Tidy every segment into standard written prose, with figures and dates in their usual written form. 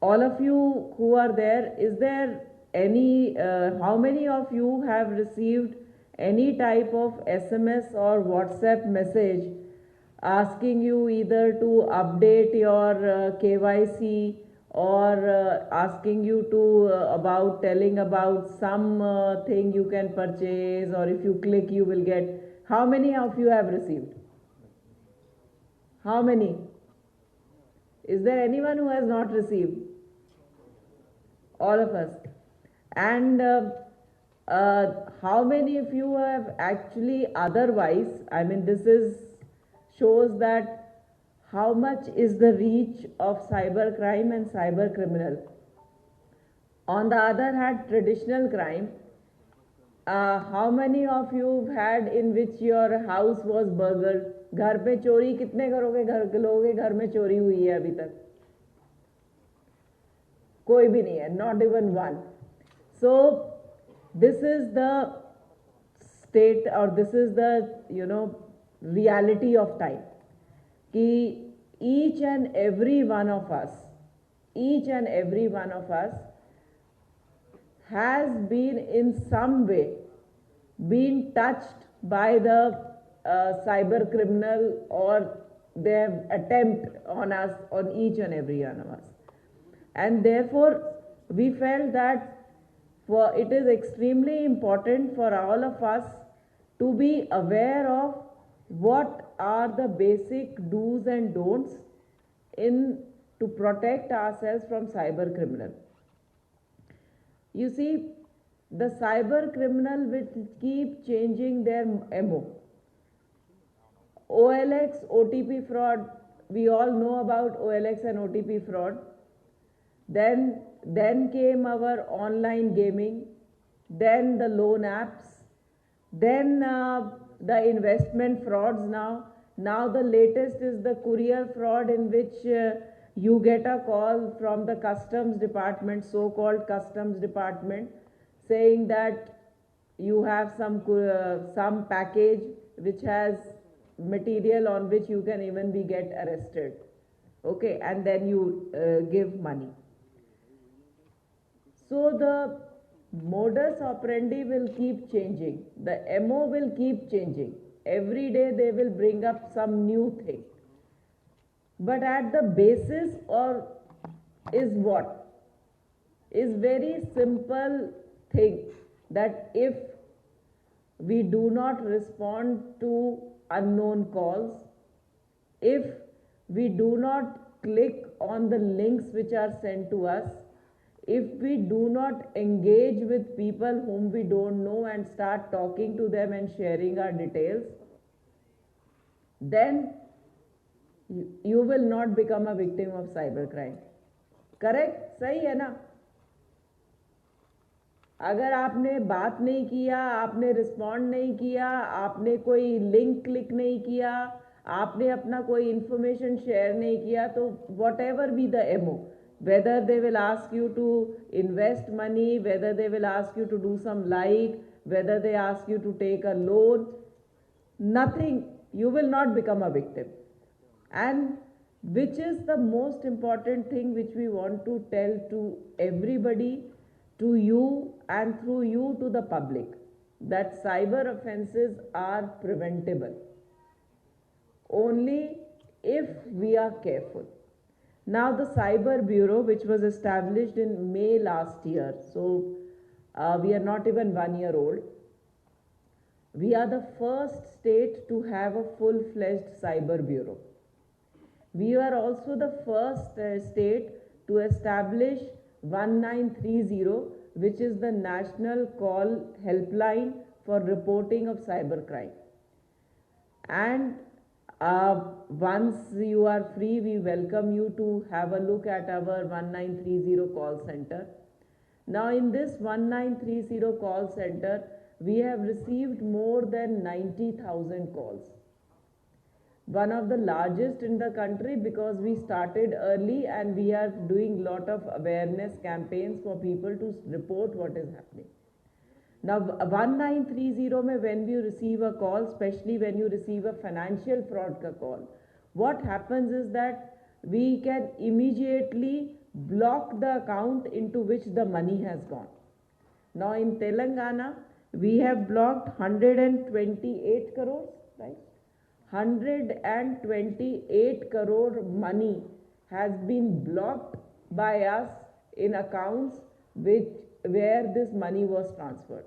all of you who are there, is there any, how many of you have received any type of SMS or WhatsApp message asking you either to update your KYC, or asking you to about telling about some thing you can purchase, or if you click you will get? How many of you have received? How many? Is there anyone who has not received? All of us. And how many of you have actually otherwise, I mean, this is shows that how much is the reach of cyber crime and cyber criminal. On the other hand, traditional crime, how many of you had in which your house was burgled? घर पे चोरी कितने करोगे, घर के लोगों के घर में चोरी हुई है अभी तक? कोई भी नहीं है, not even one. So this is the state, or this is the reality of time, कि each and every one of us has been in some way been touched by the cyber criminal, or their attempt on us, on each and every one of us. And therefore we felt that it is extremely important for all of us to be aware of what are the basic do's and don'ts in to protect ourselves from cyber criminal. You see, the cyber criminal will keep changing their MO. OLX, OTP fraud, we all know about OLX and OTP fraud. Then came our online gaming, then the loan apps, then the investment frauds now. Now the latest is the courier fraud, in which you get a call from the customs department, so-called customs department, saying that you have some package which has material on which you can even be get arrested. Okay, and then you give money. So the modus operandi will keep changing, the MO will keep changing. Every day they will bring up some new thing. But at the basis or is what? Is very simple thing, that if we do not respond to unknown calls, if we do not click on the links which are sent to us, if we do not engage with people whom we don't know and start talking to them and sharing our details, then you will not become a victim of cybercrime. Correct? सही है ना? अगर आपने बात नहीं किया, आपने respond नहीं किया, आपने कोई लिंक क्लिक नहीं किया, आपने अपना कोई इंफॉर्मेशन शेयर नहीं किया, तो what ever be the MO, whether they will ask you to invest money, whether they will ask you to do some like, whether they ask you to take a loan, nothing, you will not become a victim. And which is the most important thing which we want to tell to everybody, to you and through you to the public, that cyber offenses are preventable only if we are careful. Now the Cyber Bureau, which was established in May last year, so we are not even 1 year old. We are the first state to have a full-fledged Cyber Bureau. We are also the first state to establish 1930, which is the national call helpline for reporting of cybercrime. And once you are free, we welcome you to have a look at our 1930 call center. Now in this 1930 call center, we have received more than 90,000 calls. One of the largest in the country, because we started early and we are doing lot of awareness campaigns for people to report what is happening. Now 1930 mein, when you receive a call, especially when you receive a financial fraud ka call, what happens is that we can immediately block the account into which the money has gone. Now in Telangana, we have blocked 128 crores, right? 128 crore money has been blocked by us in accounts where this money was transferred.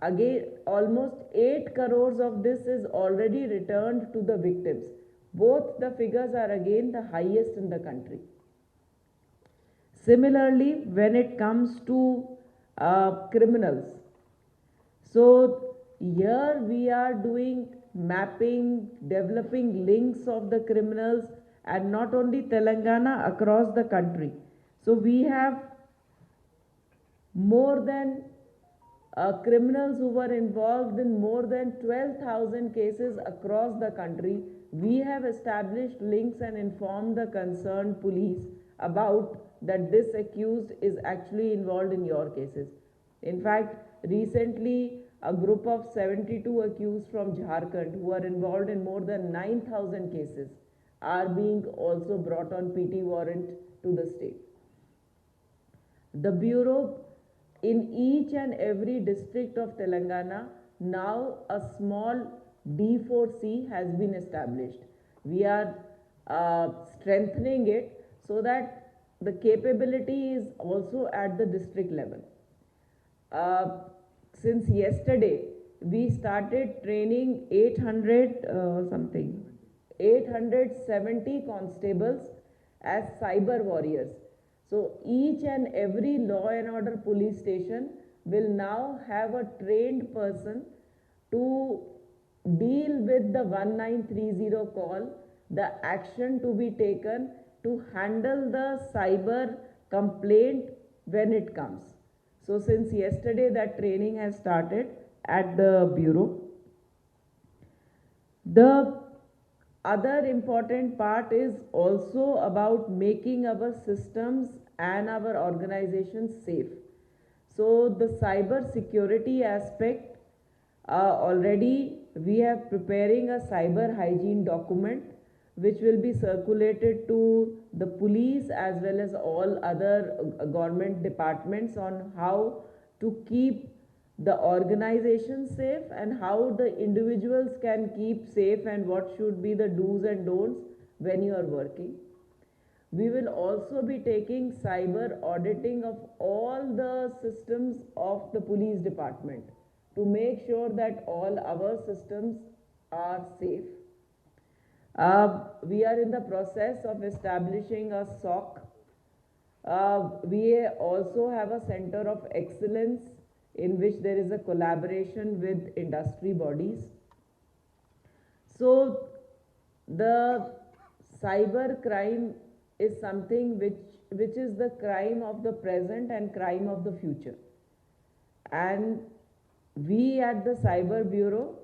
Again, almost 8 crores of this is already returned to the victims. Both the figures are again the highest in the country. Similarly, when it comes to criminals, so here we are doing mapping, developing links of the criminals, and not only Telangana, across the country. So we have more than criminals who were involved in more than 12,000 cases across the country. We have established links and informed the concerned police about that this accused is actually involved in your cases. In fact, recently a group of 72 accused from Jharkhand who are involved in more than 9,000 cases are being also brought on PT warrant to the state. The Bureau in each and every district of Telangana, now a small D4C has been established. We are strengthening it so that the capability is also at the district level. Since yesterday, we started training 870 constables as cyber warriors. So each and every law and order police station will now have a trained person to deal with the 1930 call, the action to be taken to handle the cyber complaint when it comes. So since yesterday that training has started at the Bureau. The other important part is also about making our systems and our organizations safe. So the cyber security aspect, already we are preparing a cyber hygiene document which will be circulated to the police as well as all other government departments on how to keep the organization safe and how the individuals can keep safe and what should be the do's and don'ts when you are working. We will also be taking cyber auditing of all the systems of the police department to make sure that all our systems are safe. We are in the process of establishing a SOC. We also have a center of excellence in which there is a collaboration with industry bodies. So the cyber crime is something which is the crime of the present and crime of the future. And we at the Cyber Bureau,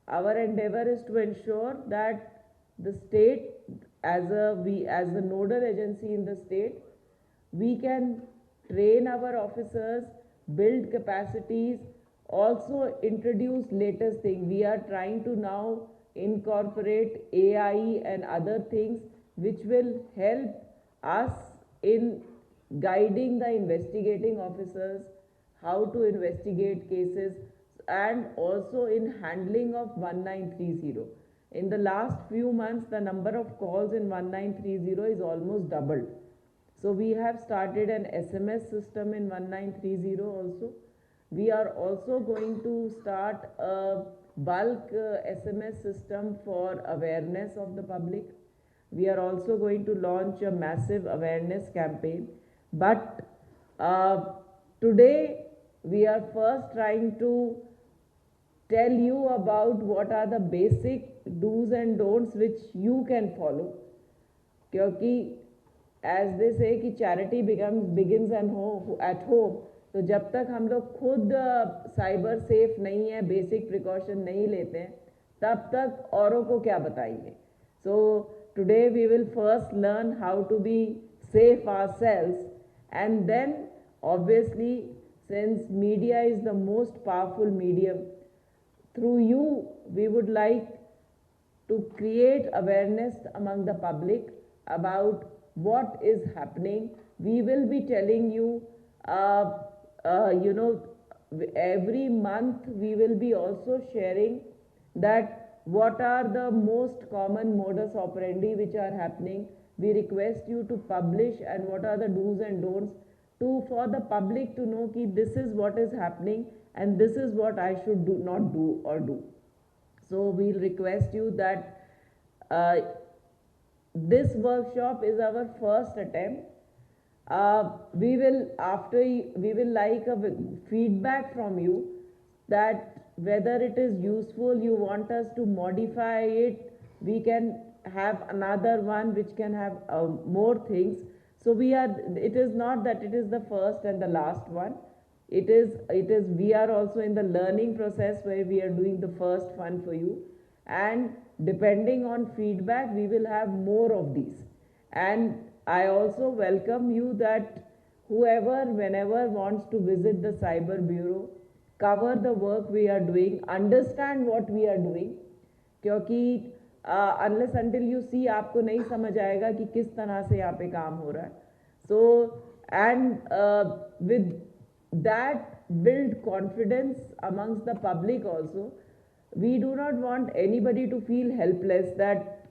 our endeavor is to ensure that the state, as the nodal agency in the state, we can train our officers, build capacities, also introduce latest thing. We are trying to now incorporate AI and other things which will help us in guiding the investigating officers, how to investigate cases, and also in handling of 1930. In the last few months, the number of calls in 1930 is almost doubled. So we have started an SMS system in 1930 also. We are also going to start a bulk SMS system for awareness of the public. We are also going to launch a massive awareness campaign. But today we are first trying to tell you about what are the basic do's and don'ts which you can follow. Because as they say कि charity begins at home, तो जब तक हम लोग खुद cyber safe नहीं है, basic precaution नहीं लेते हैं, तब तक औरों को क्या बताएंगे. So today we will first learn how to be safe ourselves, and then obviously, since media is the most powerful medium, through you we would like to create awareness among the public about what is happening. We will be telling you, you know, every month we will be also sharing that what are the most common modus operandi which are happening. We request you to publish and what are the do's and don'ts to for the public to know कि this is what is happening and this is what I should do, not do or do. So we'll request you that this workshop is our first attempt. We will like a feedback from you that whether it is useful, you want us to modify it, we can have another one which can have more things. So it is not that it is the first and the last one. We are also in the learning process where we are doing the first one for you, and depending on feedback we will have more of these. And I also welcome you that whoever whenever wants to visit the cyber bureau, cover the work we are doing, understand what we are doing, क्योंकि unless until you see आपको नहीं समझ आएगा कि किस तरह से यहाँ पे काम हो रहा है. So and with that build confidence amongst the public also. We do not want anybody to feel helpless that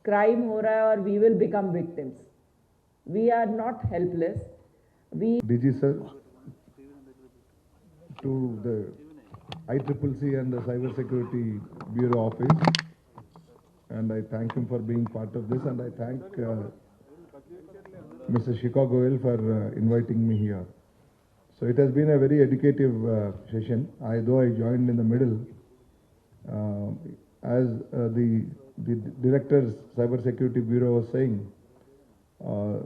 crime ho raha hai or we will become victims. We are not helpless. DG sir, to the ICCC and the Cyber Security Bureau office, and I thank him for being part of this, and I thank Mr. Shikha Goyal for inviting me here. So it has been a very educative session. Though I joined in the middle, as the director's Cyber Security Bureau was saying,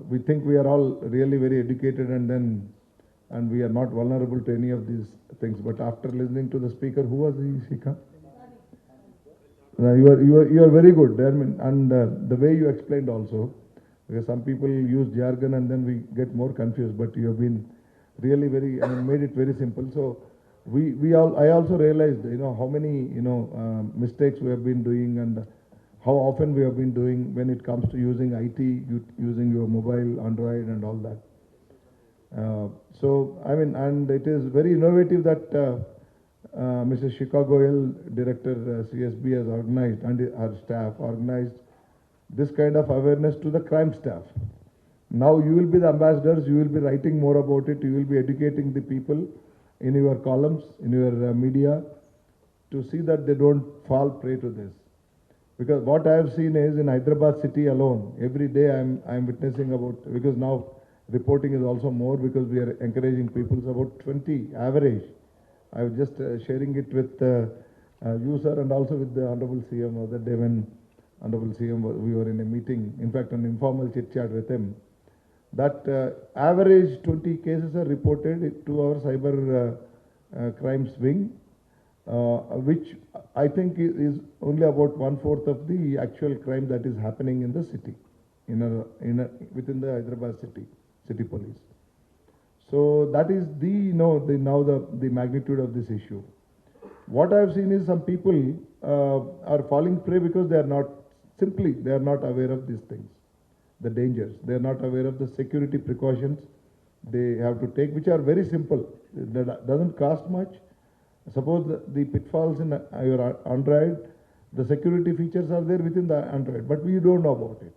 we think we are all really very educated and we are not vulnerable to any of these things. But after listening to the speaker, who was he, Shikha? You are very good, and the way you explained also, because some people use jargon and then we get more confused. But you have been really very, made it very simple. So I also realized, how many, mistakes we have been doing and how often we have been doing when it comes to using IT, using your mobile, Android and all that. And it is very innovative that Mr. Shikha Goyal, Director CSB has organized, and her staff organized this kind of awareness to the crime staff. Now you will be the ambassadors, you will be writing more about it, you will be educating the people in your columns, in your media, to see that they don't fall prey to this. Because what I have seen is in Hyderabad city alone, every day I am witnessing about, because now reporting is also more because we are encouraging people, it's about 20 average. I was just sharing it with you sir and also with the Honorable CM other day when Honorable CM, we were in a meeting, in fact an informal chit chat with him, that average 20 cases are reported to our cyber crimes wing, which I think is only about 1/4 of the actual crime that is happening in the city, within the Hyderabad city police. So that is the magnitude of this issue. What I have seen is some people are falling prey because they are not aware of these things, the dangers. They are not aware of the security precautions they have to take, which are very simple. That doesn't cost much. Suppose the pitfalls in your Android, the security features are there within the Android, but we don't know about it.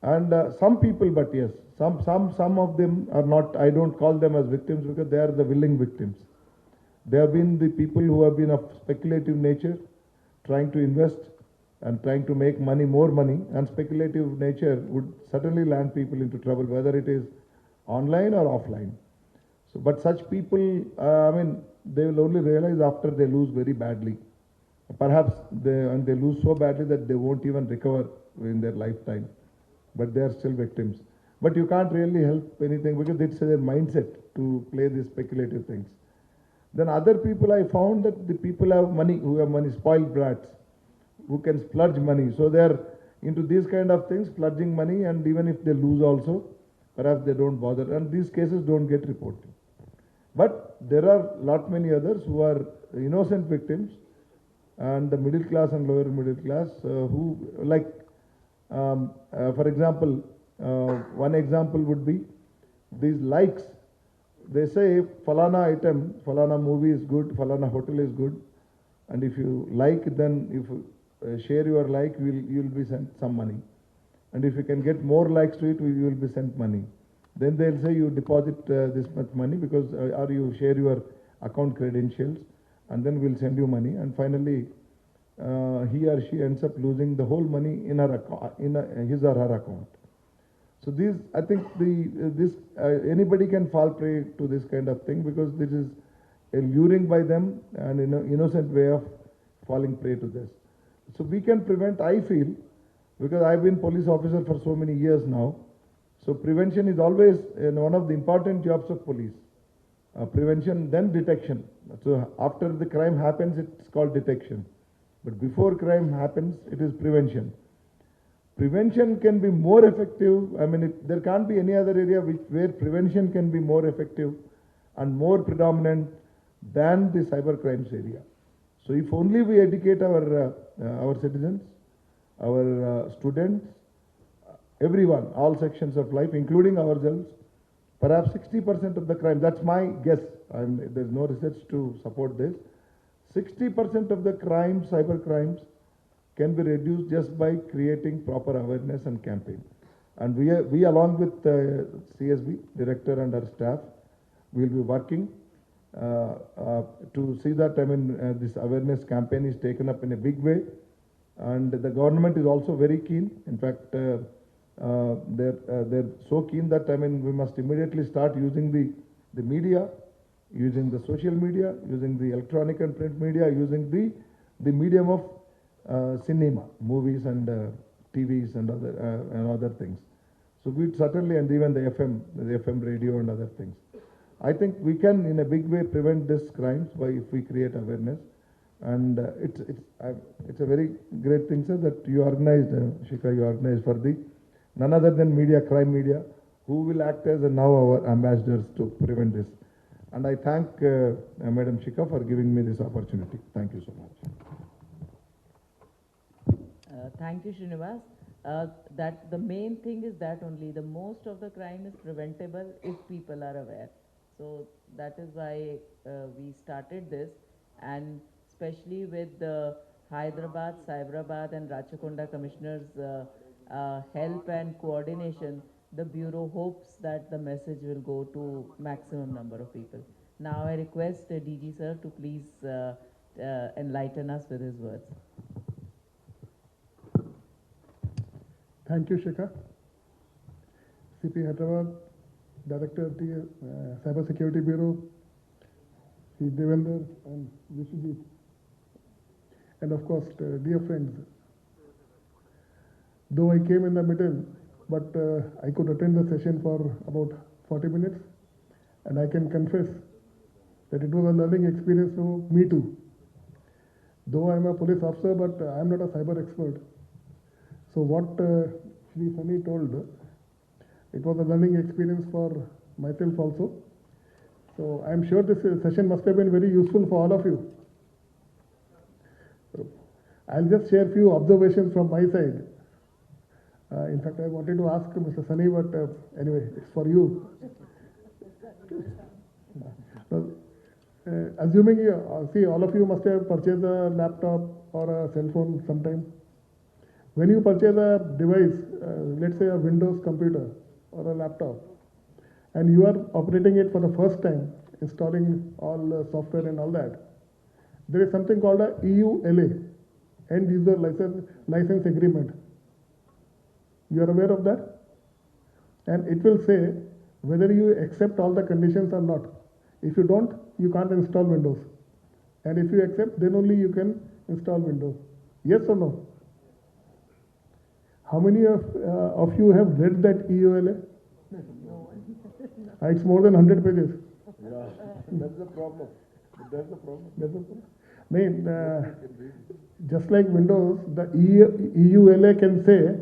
And some people, but yes, some of them are not, I don't call them as victims because they are the willing victims. They have been the people who have been of speculative nature, trying to invest and trying to make money, more money, and speculative nature would certainly land people into trouble, whether it is online or offline. So, but such people, they will only realize after they lose very badly. Perhaps they lose so badly that they won't even recover in their lifetime, but they are still victims. But you can't really help anything because it's their mindset to play these speculative things. Then other people, I found that the people who have money, spoiled brats, who can splurge money. So they are into these kind of things, splurging money, and even if they lose also, perhaps they don't bother, and these cases don't get reported. But there are many others who are innocent victims, and the middle class and lower middle class who, like, for example, One example would be these likes. They say falana item, falana movie is good, falana hotel is good, and if you like, then if you share your like, you'll be sent some money. And if you can get more likes to it, you will be sent money. Then they'll say you deposit this much money because or you share your account credentials, and then we'll send you money. And finally, he or she ends up losing the whole money in her account, his or her account. So these, I think anybody can fall prey to this kind of thing because this is a luring by them and innocent way of falling prey to this. So we can prevent, I feel, because I've been police officer for so many years now. So prevention is always one of the important jobs of police. Prevention, then detection. So after the crime happens, it's called detection. But before crime happens, it is prevention. Prevention can be more effective. I mean, there can't be any other area where prevention can be more effective and more predominant than the cyber crimes area. So if only we educate our citizens, our students, everyone, all sections of life, including ourselves, perhaps 60% of the crime, that's my guess, there's no research to support this, 60% of the crimes, cyber crimes, can be reduced just by creating proper awareness and campaign. And we along with CSB, director and our staff, will be working to see that, this awareness campaign is taken up in a big way. And the government is also very keen. In fact, they're so keen that, we must immediately start using the media, using the social media, using the electronic and print media, using the medium of cinema, movies and TVs and other things. So we certainly, and even the FM radio and other things. I think we can, in a big way, prevent these crimes if we create awareness. And it's a very great thing, sir, that you organized, Shikha, you organized for none other than crime media, who will act as now our ambassadors to prevent this. And I thank Madam Shikha for giving me this opportunity. Thank you so much. Thank you, Srinivas. That the main thing is that only the most of the crime is preventable if people are aware. So that is why we started this, and especially with the Hyderabad, Cyberabad and Rachakonda commissioners' help and coordination, the Bureau hopes that the message will go to maximum number of people. Now I request DG sir to please enlighten us with his words. Thank you, Shikha. CP Hyderabad, Director Cyber Security Bureau, Sri Devender and Vishujit, and of course, dear friends. Though I came in the middle, but I could attend the session for about 40 minutes, and I can confess that it was a learning experience for me too. Though I am a police officer, but I am not a cyber expert. So what Shri Sunny told, it was a learning experience for myself also. So I am sure this session must have been very useful for all of you. So I'll just share a few observations from my side. In fact, I wanted to ask Mr. Sunny, but anyway, it's for you. Assuming see, all of you must have purchased a laptop or a cell phone sometime. When you purchase a device, let's say a Windows computer or a laptop, and you are operating it for the first time, installing all the software and all that, there is something called a EULA, End User License Agreement. You are aware of that? And it will say whether you accept all the conditions or not. If you don't, you can't install Windows. And if you accept, then only you can install Windows. Yes or no? How many of you have read that EULA? No. It's more than 100 pages. Yeah, that's the problem. That's the problem. That's the problem. Just like Windows, the EULA can say,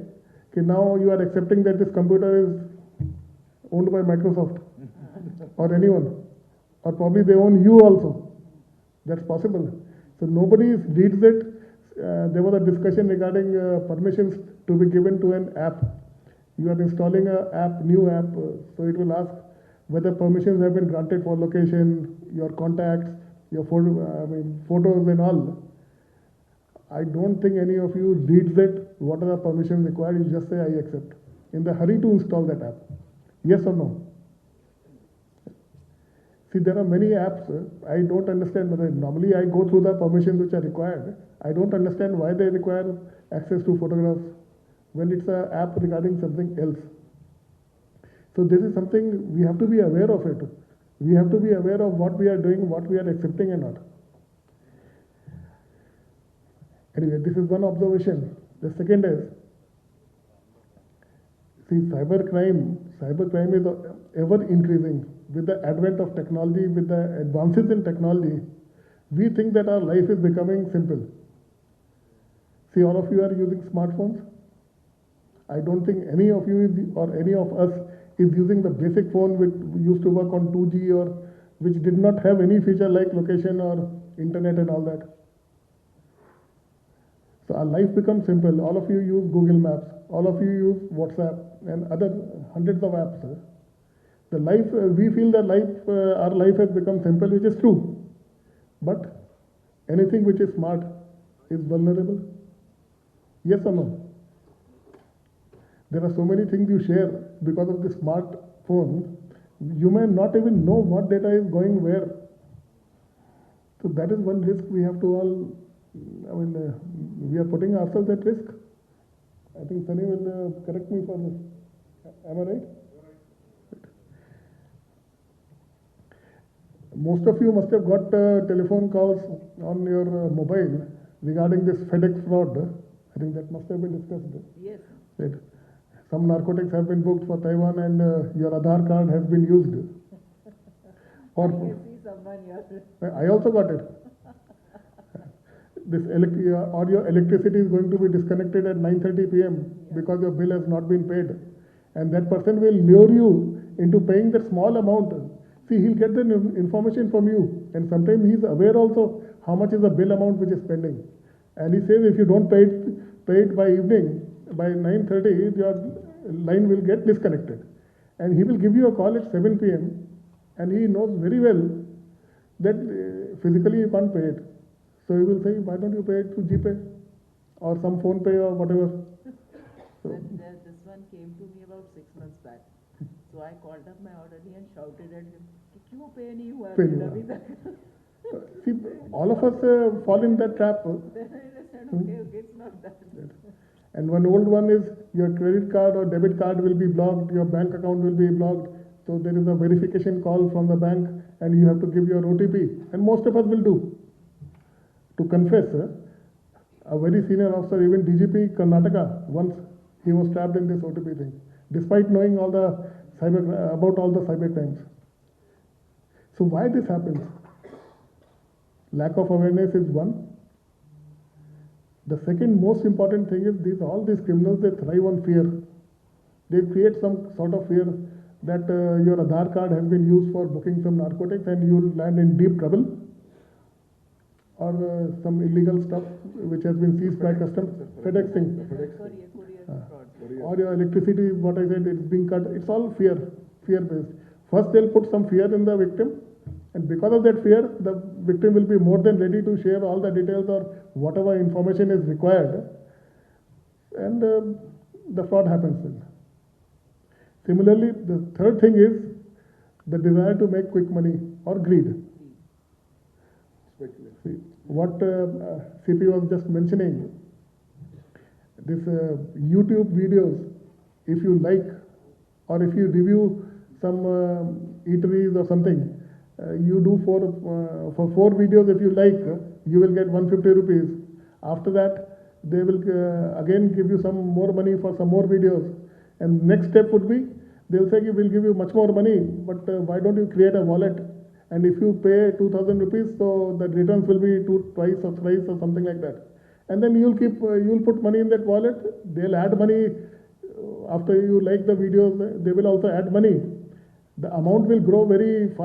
okay, now you are accepting that this computer is owned by Microsoft or anyone, or probably they own you also. That's possible. So nobody reads it. There was a discussion regarding permissions to be given to an app. You are installing a app, new app, so it will ask whether permissions have been granted for location, your contacts, your photos and all. I don't think any of you reads it, what are the permissions required, you just say I accept. In the hurry to install that app. Yes or no? See, there are many apps, I don't understand whether normally I go through the permissions which are required. I don't understand why they require access to photographs when it's an app regarding something else. So this is something we have to be aware of it. We have to be aware of what we are doing, what we are accepting and not. Anyway, this is one observation. The second is, see, cybercrime is ever increasing. With the advent of technology, with the advances in technology, we think that our life is becoming simple. See, all of you are using smartphones. I don't think any of you or any of us is using the basic phone which used to work on 2G or which did not have any feature like location or internet and all that. So our life becomes simple. All of you use Google Maps. All of you use WhatsApp and other hundreds of apps. The life, we feel that our life has become simple, which is true. But anything which is smart is vulnerable. Yes or no? There are so many things you share because of the smartphone. You may not even know what data is going where. So that is one risk we have to all, we are putting ourselves at risk. I think Sunny will correct me for this. Am I right? Most of you must have got telephone calls on your mobile regarding this FedEx fraud. I think that must have been discussed. Yes. Right. Some narcotics have been booked for Taiwan and your Aadhaar card has been used. I can see someone here. I also got it. This or your electricity is going to be disconnected at 9:30 p.m. because your bill has not been paid. And that person will lure you into paying that small amount. See, he'll get the information from you, and sometimes he's aware also how much is the bill amount which is pending. And he says if you don't pay it by evening, by 9:30, your line will get disconnected. And he will give you a call at 7 p.m. and he knows very well that physically you can't pay it. So he will say, why don't you pay it through GPay or some phone pay or whatever. So, this one came to me about 6 months back. So I called up my orderly and shouted at him, "Kyun pay nahi hua abhi tak?" See, all of us fall in that trap. Then I said, okay, it's not that. And one old one is your credit card or debit card will be blocked, your bank account will be blocked. So there is a verification call from the bank and you have to give your OTP. And most of us will do. To confess, a very senior officer, even DGP Karnataka, once he was trapped in this OTP thing, despite knowing all the about all the cyber crimes. So why this happens? Lack of awareness is one. The second most important thing is all these criminals, they thrive on fear. They create some sort of fear that your Aadhaar card has been used for booking some narcotics and you will land in deep trouble, or some illegal stuff which has been seized by customs. FedEx thing. Or your electricity, what I said, it's being cut. It's all fear-based. First they'll put some fear in the victim, and because of that fear, the victim will be more than ready to share all the details or whatever information is required, and the fraud happens then. Similarly, the third thing is the desire to make quick money or greed. See, what CP was just mentioning, this YouTube videos, if you like, or if you review some eateries or something, you do for 4 videos, if you like, you will get 150 rupees. After that, they will again give you some more money for some more videos. And next step would be, they'll say, we'll give you much more money, but why don't you create a wallet? And if you pay 2,000 rupees, so the returns will be twice or thrice or something like that. And then you'll put money in that wallet. They'll add money after you like the videos. They will also add money. The amount will grow very fast.